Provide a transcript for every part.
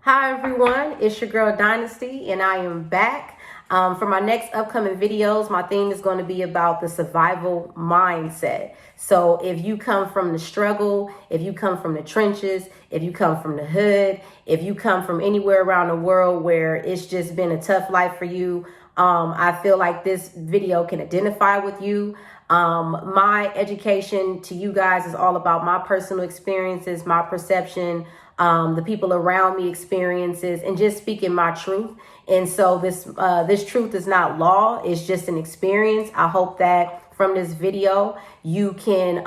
Hi everyone, it's your girl Dynasty and I am back. For my next upcoming videos, my theme is going to be about the survival mindset. So if you come from the struggle, if you come from the trenches, if you come from the hood, if you come from anywhere around the world where it's just been a tough life for you, I feel like this video can identify with you. My education to you guys is all about my personal experiences, my perception, the people around me experiences, and just speaking my truth. And so this truth is not law, it's just an experience. I hope that from this video you can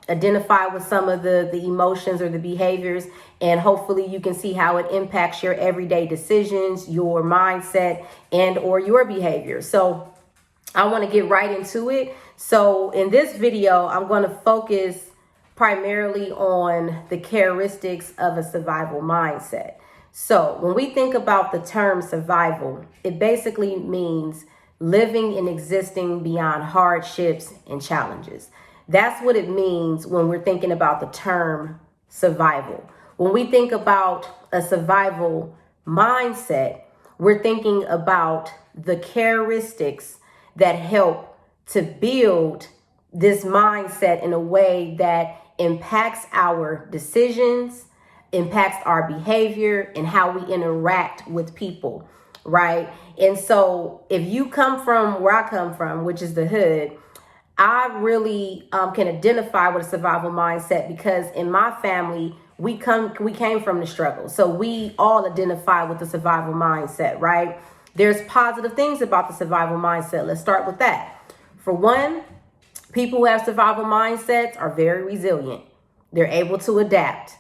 identify with some of the emotions or the behaviors, and hopefully you can see how it impacts your everyday decisions, your mindset, and or your behavior. So I want to get right into it. So in this video, I'm going to focus primarily on the characteristics of a survival mindset. So when we think about the term survival, it basically means living and existing beyond hardships and challenges. That's what it means when we're thinking about the term survival. When we think about a survival mindset, we're thinking about the characteristics that help to build this mindset in a way that impacts our decisions, impacts our behavior, and how we interact with people, right? And so if you come from where I come from, which is the hood, I really can identify with a survival mindset because in my family, we came from the struggle. So we all identify with the survival mindset, right? There's positive things about the survival mindset. Let's start with that. For one, people who have survival mindsets are very resilient. They're able to adapt.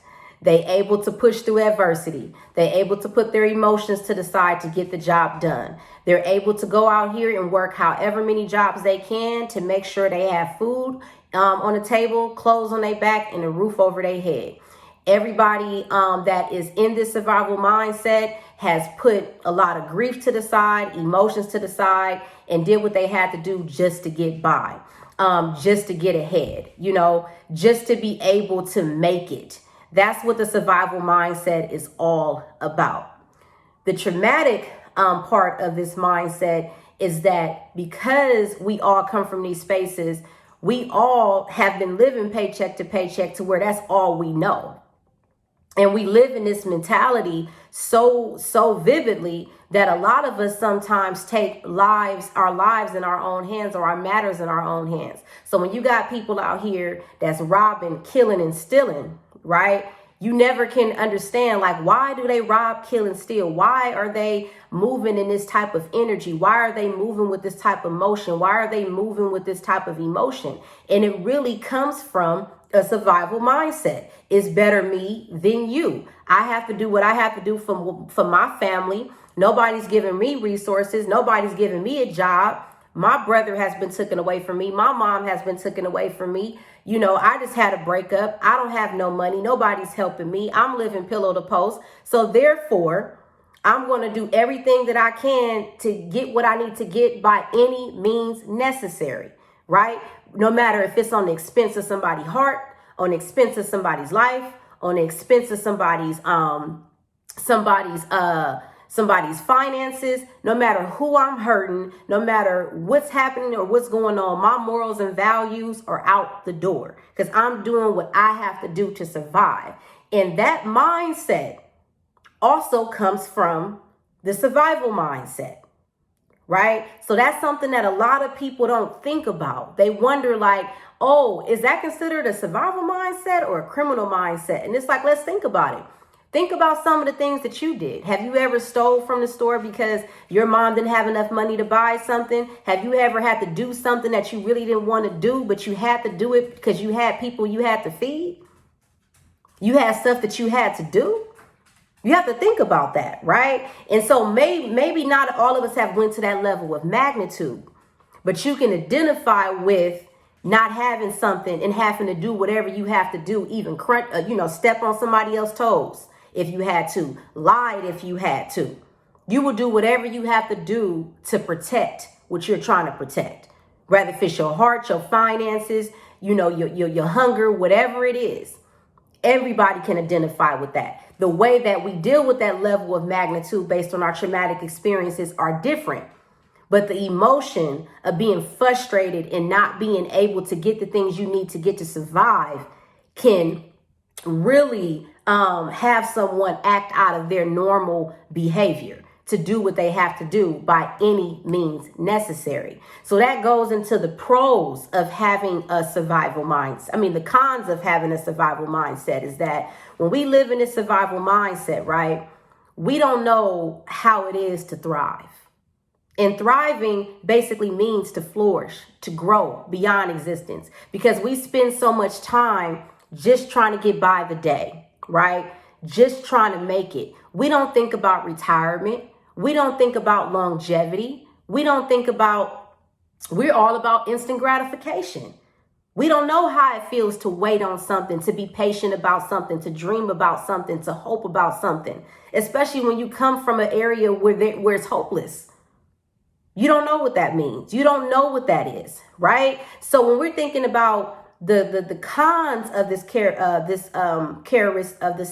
They're able to push through adversity. They're able to put their emotions to the side to get the job done. They're able to go out here and work however many jobs they can to make sure they have food on the table, clothes on their back, and a roof over their head. Everybody that is in this survival mindset has put a lot of grief to the side, emotions to the side, and did what they had to do just to get by, just to get ahead, just to be able to make it. That's what the survival mindset is all about. The traumatic part of this mindset is that because we all come from these spaces, we all have been living paycheck to paycheck to where that's all we know. And we live in this mentality so vividly that a lot of us sometimes take our lives in our own hands, or our matters in our own hands. So when you got people out here that's robbing, killing, and stealing, right? You never can understand, like, why do they rob, kill, and steal? Why are they moving in this type of energy? Why are they moving with this type of motion? Why are they moving with this type of emotion? And it really comes from a survival mindset. It's better me than you. I have to do what I have to do for my family. Nobody's giving me resources. Nobody's giving me a job. My brother has been taken away from me. My mom has been taken away from me. I just had a breakup. I don't have no money. Nobody's helping me. I'm living pillow to post. So therefore, I'm going to do everything that I can to get what I need to get by any means necessary, right? No matter if it's on the expense of somebody's heart, on the expense of somebody's life, on the expense of somebody's finances. No matter who I'm hurting, no matter what's happening or what's going on, my morals and values are out the door because I'm doing what I have to do to survive. And that mindset also comes from the survival mindset, right? So that's something that a lot of people don't think about. They wonder, like, oh, is that considered a survival mindset or a criminal mindset? And it's like, let's think about it. Think about some of the things that you did. Have you ever stole from the store because your mom didn't have enough money to buy something? Have you ever had to do something that you really didn't want to do, but you had to do it because you had people you had to feed? You had stuff that you had to do. You have to think about that, right? And so maybe not all of us have went to that level of magnitude, but you can identify with not having something and having to do whatever you have to do, even step on somebody else's toes if you had to, lied if you had to. You will do whatever you have to do to protect what you're trying to protect, whether if it's your heart, your finances, your hunger, whatever it is. Everybody can identify with that. The way that we deal with that level of magnitude based on our traumatic experiences are different. But the emotion of being frustrated and not being able to get the things you need to get to survive can really have someone act out of their normal behavior to do what they have to do by any means necessary. So that goes into the pros of having a survival mindset. I mean, the cons of having a survival mindset is that when we live in this survival mindset, right, we don't know how it is to thrive. And thriving basically means to flourish, to grow beyond existence, because we spend so much time just trying to get by the day, right? Just trying to make it. We don't think about retirement. We don't think about longevity. We're all about instant gratification. We don't know how it feels to wait on something, to be patient about something, to dream about something, to hope about something, especially when you come from an area where it's hopeless. You don't know what that means. You don't know what that is, right? So when we're thinking about the cons of this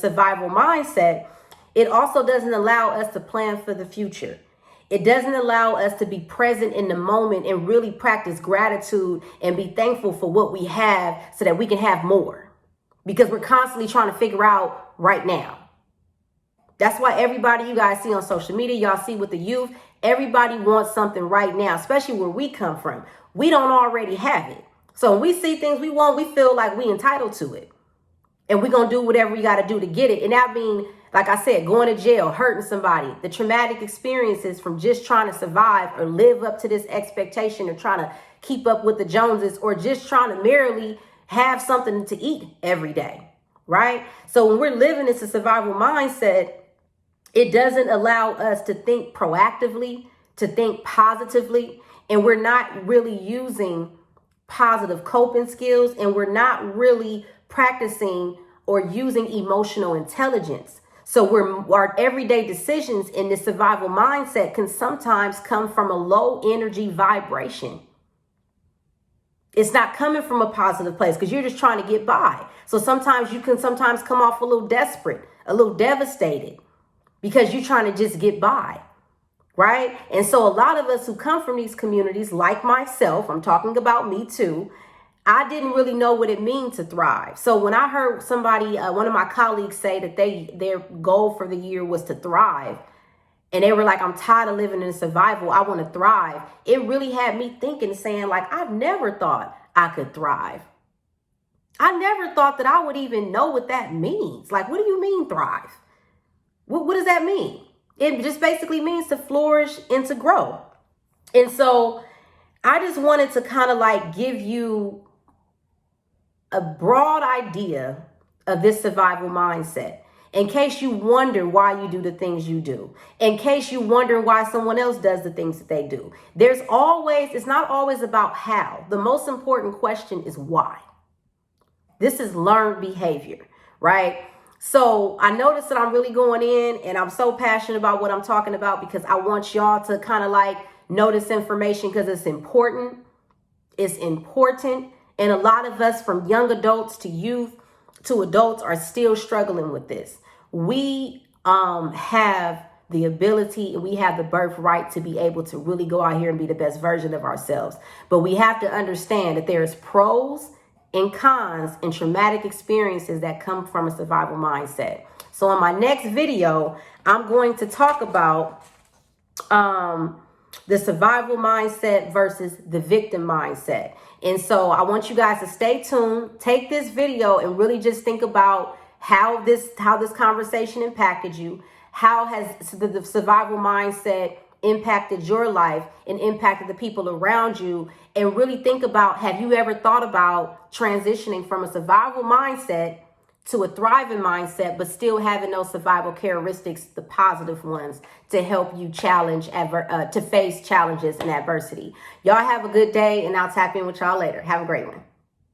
survival mindset, it also doesn't allow us to plan for the future. It doesn't allow us to be present in the moment and really practice gratitude and be thankful for what we have so that we can have more, because we're constantly trying to figure out right now. That's why everybody you guys see on social media, y'all see with the youth, everybody wants something right now, especially where we come from. We don't already have it. So when we see things we want, we feel like we entitled to it. And we're going to do whatever we got to do to get it. And that means, like I said, going to jail, hurting somebody, the traumatic experiences from just trying to survive or live up to this expectation or trying to keep up with the Joneses, or just trying to merely have something to eat every day, right? So when we're living in a survival mindset, it doesn't allow us to think proactively, to think positively, and we're not really using positive coping skills, and we're not really practicing or using emotional intelligence. So our everyday decisions in this survival mindset can sometimes come from a low energy vibration. It's not coming from a positive place because you're just trying to get by. So sometimes you can come off a little desperate, a little devastated, because you're trying to just get by, right? And so a lot of us who come from these communities, like myself, I'm talking about me too, I didn't really know what it means to thrive. So when I heard somebody, one of my colleagues say that their goal for the year was to thrive, and they were like, I'm tired of living in survival, I want to thrive. It really had me thinking, saying like, I've never thought I could thrive. I never thought that I would even know what that means. Like, what do you mean thrive? What does that mean? It just basically means to flourish and to grow. And so I just wanted to kind of like give you a broad idea of this survival mindset, in case you wonder why you do the things you do, in case you wonder why someone else does the things that they do. It's not always about how. The most important question is why. This is learned behavior, right? So I noticed that I'm really going in, and I'm so passionate about what I'm talking about because I want y'all to kind of like know this information, because it's important. It's important. And a lot of us, from young adults to youth to adults, are still struggling with this. We have the ability and we have the birthright to be able to really go out here and be the best version of ourselves. But we have to understand that there's pros and cons and traumatic experiences that come from a survival mindset. So in my next video, I'm going to talk about the survival mindset versus the victim mindset. And so I want you guys to stay tuned, take this video and really just think about how this conversation impacted you. How has the survival mindset impacted your life and impacted the people around you? And really think about, have you ever thought about transitioning from a survival mindset to a thriving mindset, but still having those survival characteristics, the positive ones, to help you to face challenges and adversity? Y'all have a good day, and I'll tap in with y'all later. Have a great one.